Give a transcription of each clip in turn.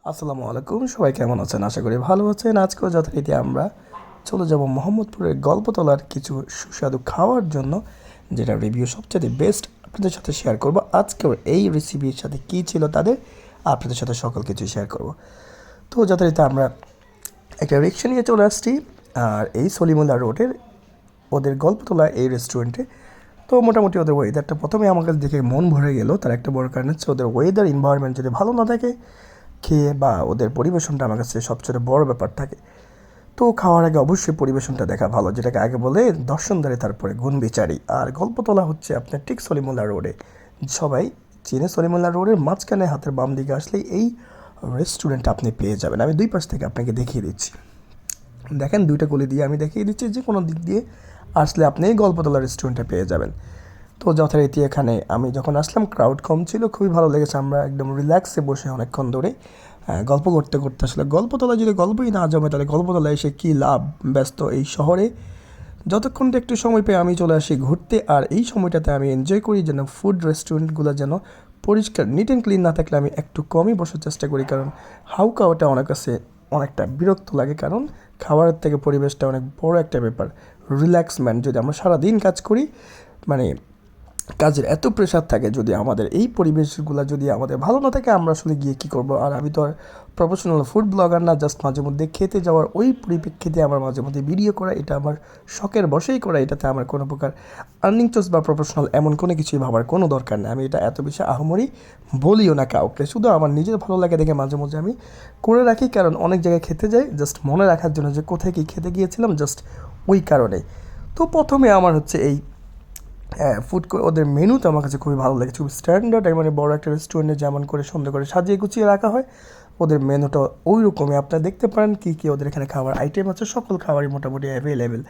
আসসালামু আলাইকুম, সবাই কেমন আছেন? আশা করি ভালো আছেন। আজকেও যথারীতি আমরা চলে যাব মোহাম্মদপুরের গল্পতলার কিছু সুস্বাদু খাওয়ার জন্য, যেটা রিভিউ সবচেয়ে বেস্ট আপনাদের সাথে শেয়ার করব। আজকেও এই রেসিপির সাথে কী ছিল তাদের আপনাদের সাথে সকল কিছু শেয়ার করব। তো যথারীতি আমরা একটা রিক্সা নিয়ে চলে আসছি আর এই সলিমুল্লাহ রোডের ওদের গল্পতলা এই রেস্টুরেন্টে। তো মোটামুটি ওদের ওয়েদারটা প্রথমে আমার কাছে দেখে মন ভরে গেল। তার একটা বড় কারণ হচ্ছে ওদের ওয়েদার এনভায়রনমেন্ট যদি ভালো না থাকে, খেয়ে বা ওদের পরিবেশনটা আমার কাছে সবচেয়ে বড় ব্যাপার থাকে। তো খাওয়ার আগে অবশ্যই পরিবেশনটা দেখা ভালো, যেটাকে আগে বলে দর্শনদারি তারপরে গুণ বিচারি। আর গল্পতলা হচ্ছে আপনার ঠিক সলিমুল্লাহ রোডে, সবাই চিনে। সলিমুল্লাহ রোডের মাঝখানে হাতের বাম দিকে আসলেই এই রেস্টুরেন্টটা আপনি পেয়ে যাবেন। আমি দুই পাশ থেকে আপনাকে দেখিয়ে দিচ্ছি। দেখেন, দুইটা গলি দিয়ে আমি দেখিয়ে দিচ্ছি, যে কোনো দিক দিয়ে আসলে আপনি এই গল্পতলা রেস্টুরেন্টে পেয়ে যাবেন। তো যথারীতি এখানে আমি যখন আসলাম ক্রাউড কম ছিল, খুবই ভালো লেগেছে। আমরা একদম রিল্যাক্সে বসে অনেকক্ষণ ধরে গল্প করতে করতে, আসলে গল্পতলায় যদি গল্পই না জমে তাহলে গল্পতলায় এসে কী লাভ? ব্যস্ত এই শহরে যতক্ষণ একটু সময় পেয়ে আমি চলে আসি ঘুরতে, আর এই সময়টাতে আমি এনজয় করি যেন ফুড রেস্টুরেন্টগুলো যেন পরিষ্কার নিট অ্যান্ড ক্লিন না থাকলে আমি একটু কমই বসার চেষ্টা করি, কারণ হাউকা ওটা অনেক কাছে অনেকটা বিরক্ত লাগে। কারণ খাবারের থেকে পরিবেশটা অনেক বড় একটা ব্যাপার। রিল্যাক্সমেন্ট যদি আমরা সারাদিন কাজ করি, মানে কাজের এত প্রেশার থাকে, যদি আমাদের এই পরিবেশগুলো যদি আমাদের ভালো না থাকে, আমরা আসলে গিয়ে কী করবো? আর আমি তো আর প্রফেশনাল ফুড ব্লগার না, জাস্ট মাঝে মধ্যে খেতে যাওয়ার ওই পরিপ্রেক্ষিতে আমার মাঝে মধ্যে ভিডিও করা, এটা আমার শখের বশেই করা। এটাতে আমার কোনো প্রকার আর্নিং সোর্স বা প্রফেশনাল এমন কোনো কিছুই ভাবার কোনো দরকার নেই। আমি এটা এত বেশি আহামরি বলিও না কাউকে, শুধু আমার নিজের ভালো লাগে দেখে মাঝে মধ্যে আমি করে রাখি। কারণ অনেক জায়গায় খেতে যাই জাস্ট মনে রাখার জন্য যে কোথায় কী খেতে গিয়েছিলাম, জাস্ট ওই কারণেই। তো প্রথমে আমার হচ্ছে এই ফুড ওদের মেনু তো আমার কাছে খুবই ভালো লেগেছে, খুব স্ট্যান্ডার্ড, মানে বড় একটা রেস্টুরেন্টে যেমন করে সুন্দর করে সাজিয়ে গুছিয়ে রাখা হয়, ওদের মেনুটা ওই রকমই। আপনারা দেখতে পারেন কী কী ওদের এখানে খাবার আইটেম আছে, সকল খাবারই মোটামুটি অ্যাভেলেবেল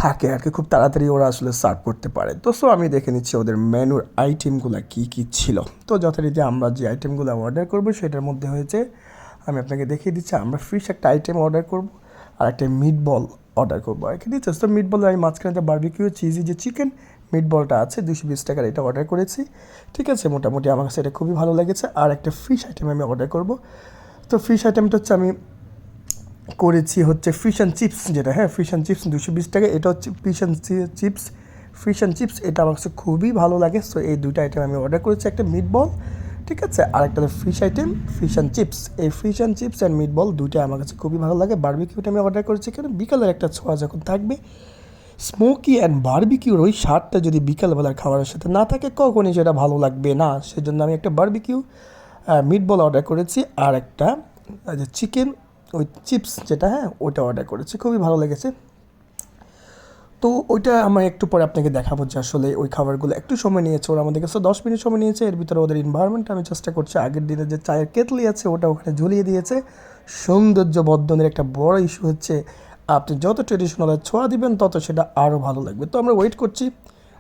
থাকে আর কি, খুব তাড়াতাড়ি ওরা আসলে সার্ভ করতে পারে। তো সো আমি দেখে নিচ্ছি ওদের মেনুর আইটেমগুলো কী কী ছিল। তো যথারীতি আমরা যে আইটেমগুলো অর্ডার করবো সেটার মধ্যে হয়েছে, আমি আপনাকে দেখিয়ে দিচ্ছি, আমরা ফিশ একটা আইটেম অর্ডার করব আর একটা মিট বল অর্ডার করবো আর কি। ঠিক আছে, তো মিট বল আমি মাঝখানে যে বারবিকিউ চিজি যে চিকেন মিট বলটা আছে 220 টাকার, এটা অর্ডার করেছি। ঠিক আছে, মোটামুটি আমার কাছে এটা খুবই ভালো লেগেছে। আর একটা ফিশ আইটেম আমি অর্ডার করব। তো ফিশ আইটেমটা হচ্ছে আমি করেছি হচ্ছে ফিশ অ্যান্ড চিপস, যেটা হ্যাঁ ফিশ অ্যান্ড চিপস 220 টাকা। এটা হচ্ছে ফিশ অ্যান্ড চিপস, এটা আমার কাছে খুবই ভালো লাগে। সো এই দুইটা আইটেম আমি অর্ডার করেছি, একটা মিট বল, ঠিক আছে, আর একটা fish item, fish and chips. এই fish and chips and meat ball দুইটা আমার কাছে খুবই ভালো লাগে। বারবিকিউটা আমি অর্ডার করেছি, কারণ বিকালের একটা ছোঁয়া যখন থাকবে, স্মোকি অ্যান্ড বারবিকিউর ওই স্বাদটা যদি বিকালবেলার খাবারের সাথে না থাকে, কখনই সেটা ভালো লাগবে না। সেজন্য আমি একটা বারবিকিউ মিট বল অর্ডার করেছি, আর একটা যে চিকেন ওই চিপস যেটা, হ্যাঁ ওইটা অর্ডার করেছি, খুবই ভালো লেগেছে। তো ওইটা আমার একটু পরে আপনাকে দেখাবো যে আসলে ওই খাবারগুলো একটু সময় নিয়েছে, ওরা আমাদের কাছে 10 মিনিট সময় নিয়েছে। এর ভিতরে ওদের এনভায়রনমেন্ট আমি চেষ্টা করছি, আগের দিনে যে চায়ের কেতলি আছে ওটা ওখানে ঝুলিয়ে দিয়েছে। সৌন্দর্য বর্ধনের একটা বড় ইস্যু হচ্ছে, আপনি যত ট্রেডিশনালের ছোঁয়া দিবেন তত সেটা আরও ভালো লাগবে। তো আমরা ওয়েট করছি,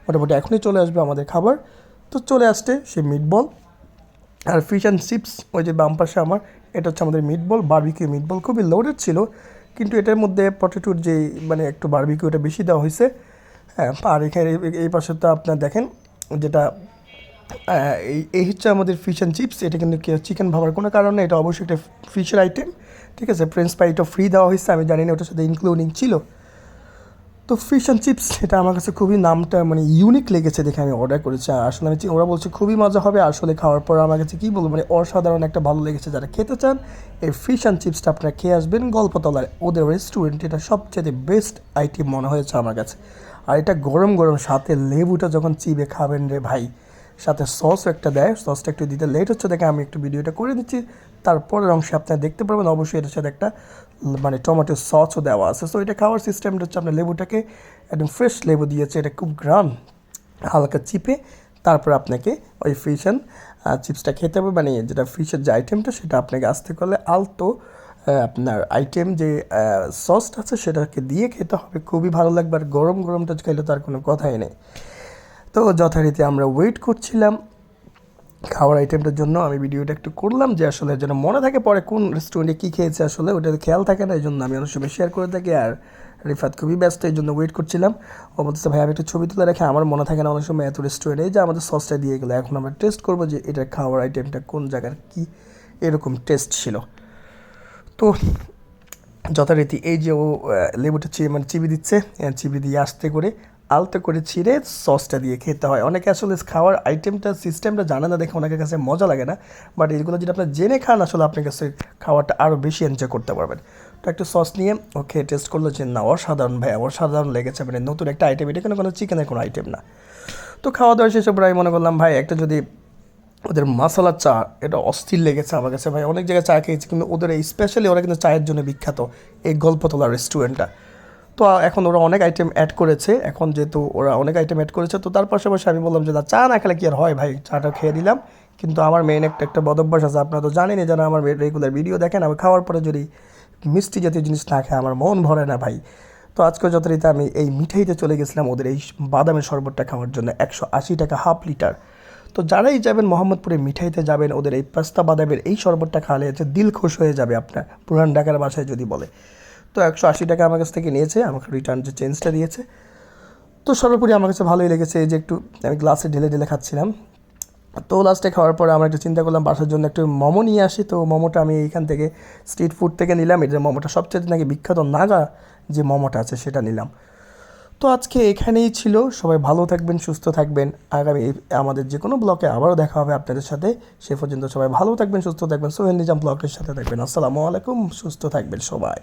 মোটামুটি এখনই চলে আসবে আমাদের খাবার। তো চলে আসছে সেই মিট বল আর ফিশ অ্যান্ড চিপস, ওই যে বাম পাশে আমার, এটা হচ্ছে আমাদের meat ball, barbecue meat ball, খুবই লোডেড ছিল, কিন্তু এটার মধ্যে পটেটোর যে মানে একটু বারবিকিউটা বেশি দেওয়া হয়েছে। হ্যাঁ, আর এখানে এই পাশে তো আপনার দেখেন যেটা এই এই হচ্ছে আমাদের ফিশ অ্যান্ড চিপস। এটা কিন্তু চিকেন ভাবার কোনো কারণ নেই, এটা অবশ্যই একটা ফিশের আইটেম। ঠিক আছে, ফ্রেঞ্চ ফ্রাইটা ফ্রি দেওয়া হয়েছে, আমি জানি না ওটার সাথে ইনক্লুডিং ছিল। তো ফিশ অ্যান্ড চিপস এটা আমার কাছে খুবই নামটা মানে ইউনিক লেগেছে দেখে আমি অর্ডার করেছি। আর আসলে আমি ওরা বলছে খুবই মজা হবে, আসলে খাওয়ার পর আমার কাছে কী বলবো, মানে অসাধারণ একটা ভালো লেগেছে। যারা খেতে চান এই ফিশ অ্যান্ড চিপসটা আপনারা খেয়ে আসবেন গল্পতলার ওদের রেস্টুরেন্ট, এটা সবচেয়ে বেস্ট আইটেম মনে হয়েছে আমার কাছে। আর এটা গরম গরম সাথে লেবুটা যখন চিবে খাবেন রে ভাই, সাথে সসও একটা দেয়, সসটা একটু দিতে লেট হচ্ছে দেখে আমি একটু ভিডিওটা করে দিচ্ছি, তারপরের অংশে আপনারা দেখতে পারবেন। অবশ্যই এটার সাথে একটা মানে টমেটো সসও দেওয়া আছে। সো এটা খাওয়ার সিস্টেমটা হচ্ছে আপনার লেবুটাকে একদম ফ্রেশ লেবু দিয়েছে, এটা খুব গ্রাম হালকা চিপে তারপর আপনাকে ওই ফিশ অ্যান্ড চিপসটা খেতে হবে। মানে যেটা ফিশের যে আইটেমটা সেটা আপনাকে আসতে করলে আলতো আপনার আইটেম যে সসটা আছে সেটাকে দিয়ে খেতে হবে, খুবই ভালো লাগবে। আর গরম গরমটা খেলে তার কোনো কথাই নেই। তো যথারীতি আমরা ওয়েট করছিলাম খাওয়ার আইটেমটার জন্য। আমি ভিডিওটা একটু করলাম যে আসলে যেন মনে থাকে পরে কোন রেস্টুরেন্টে কী খেয়েছে, আসলে ওটা খেয়াল থাকে না, এই জন্য আমি অনেক সময় শেয়ার করে থাকি। আর রিফাত খুবই ব্যস্ত, এই জন্য ওয়েট করছিলাম। ও বলতেছে ভাই আমি একটু ছবি তুলে রেখে, আমার মনে থাকে না অনেক সময় এত রেস্টুরেন্টে যে আমাদের সসটা দিয়ে গেলো। এখন আমরা টেস্ট করবো যে এটার খাওয়ার আইটেমটা কোন জায়গার কী এরকম টেস্ট ছিল। তো যথারীতি এই যে ও লেবুটা মানে চিবি দিচ্ছে, চিবি দিয়ে আলতো করে ছিঁড়ে সসটা দিয়ে খেতে হয়। অনেকে আসলে খাওয়ার আইটেমটা সিস্টেমটা জানে না দেখে অনেকের কাছে মজা লাগে না, বাট এইগুলো যদি আপনার জেনে খান আসলে আপনার কাছে খাওয়াটা আরও বেশি এনজয় করতে পারবেন। তো একটা সস নিয়ে ওকে টেস্ট করলো যে না অসাধারণ ভাই, অসাধারণ লেগেছে, মানে নতুন একটা আইটেম, এটা কোনো চিকেনের কোনো আইটেম না। তো খাওয়া দাওয়া শেষে প্রায় মনে করলাম ভাই একটা যদি ওদের মশালা চা, এটা অস্থির লেগেছে আমার কাছে ভাই। অনেক জায়গায় চা খেয়েছি কিন্তু ওদের এই স্পেশালি ওরা কিন্তু চায়ের জন্য বিখ্যাত, এই গল্পতলা রেস্টুরেন্টটা। তো এখন ওরা অনেক আইটেম অ্যাড করেছে, এখন যেহেতু ওরা অনেক আইটেম অ্যাড করেছে তো তার পাশাপাশি আমি বললাম যে না চা না খেলে কি আর হয় ভাই, চাটা খেয়ে দিলাম। কিন্তু আমার মেইন একটা বদভ্যাস আছে, আপনারা তো জানেনই যারা আমার রেগুলার ভিডিও দেখেন, আমি খাওয়ার পরে যদি মিষ্টি জাতীয় জিনিস না খাই আমার মন ভরে না ভাই। তো আজকে যথারীতি আমি এই মিঠাইতে চলে গেছিলাম ওদের এই বাদামের শরবতটা খাওয়ার জন্য, 180 টাকা হাফ লিটার। তো যারাই যাবেন মোহাম্মদপুরে মিঠাইতে যাবেন, ওদের এই পেস্তা বাদামের এই শরবতটা খাওয়ালে হচ্ছে দিল খুশ হয়ে যাবে আপনার, পুরান ঢাকার বাসায় যদি বলে। তো 180 টাকা আমার কাছ থেকে নিয়েছে, আমাকে রিটার্ন যে চেঞ্জটা দিয়েছে। তো সর্বোপরি আমার কাছে ভালোই লেগেছে, এই যে একটু আমি গ্লাসে ঢেলে ঢেলে খাচ্ছিলাম। তো লাস্টে খাওয়ার পরে আমরা একটু চিন্তা করলাম বাসার জন্য একটু মোমো নিয়ে আসি। তো মোমোটা আমি এইখান থেকে স্ট্রিট ফুড থেকে নিলাম, এটা মোমোটা সবচেয়ে নাকি বিখ্যাত নাগা যে মোমোটা আছে সেটা নিলাম। তো আজকে এখানেই ছিল, সবাই ভালো থাকবেন, সুস্থ থাকবেন। আগামী আমাদের যে কোনো ব্লগে আবারও দেখা হবে আপনাদের সাথে। সে পর্যন্ত সবাই ভালো থাকবেন, সুস্থ থাকবেন, সোহেল নিজাম ব্লগের সাথে থাকবেন। আসসালামু আলাইকুম, সুস্থ থাকবেন সবাই।